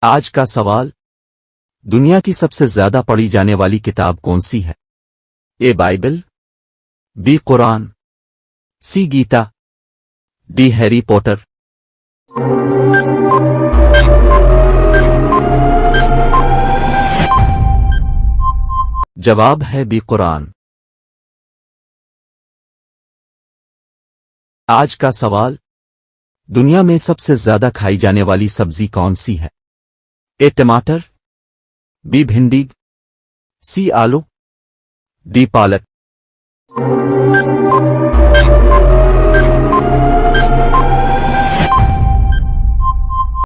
आज का सवाल। दुनिया की सबसे ज्यादा पढ़ी जाने वाली किताब कौन सी है? ए बाइबल, बी कुरान, सी गीता, डी हैरी पॉटर। जवाब है बी कुरान। आज का सवाल। दुनिया में सबसे ज्यादा खाई जाने वाली सब्जी कौन सी है? ए टमाटर, बी भिंडी, सी आलू, डी पालक।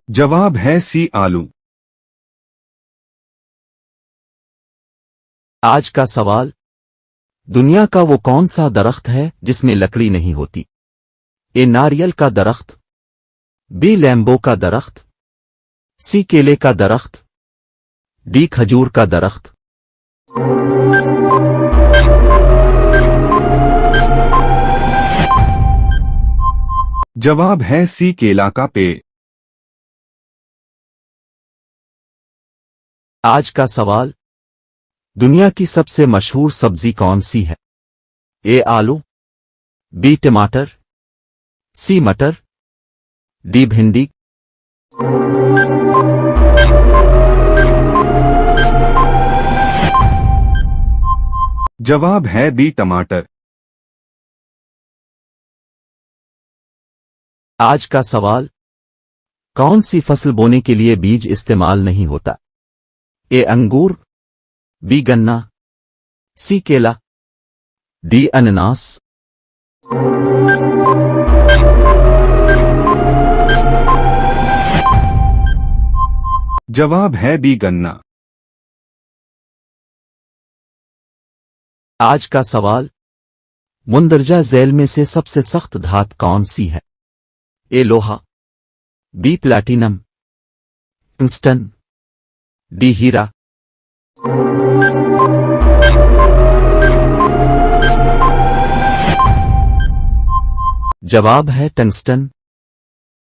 जवाब है सी आलू। आज का सवाल। दुनिया का वो कौन सा दरख्त है जिसमें लकड़ी नहीं होती? ए नारियल का दरख्त, बी लैम्बो का दरख्त, सी केले का दरख्त, डी खजूर का दरख्त। जवाब है सी केला का पेड़। आज का सवाल। दुनिया की सबसे मशहूर सब्जी कौन सी है? ए आलू, बी टमाटर, सी मटर, डी भिंडी। जवाब है बी टमाटर। आज का सवाल। कौन सी फसल बोने के लिए बीज इस्तेमाल नहीं होता? ए अंगूर, बी गन्ना, सी केला, डी अनानास। जवाब है बी गन्ना। आज का सवाल। मुंदरजा झैल में से सबसे सख्त धात कौन सी है? ए लोहा, बी प्लैटिनम, टंगस्टन, डी हीरा। जवाब है टंगस्टन।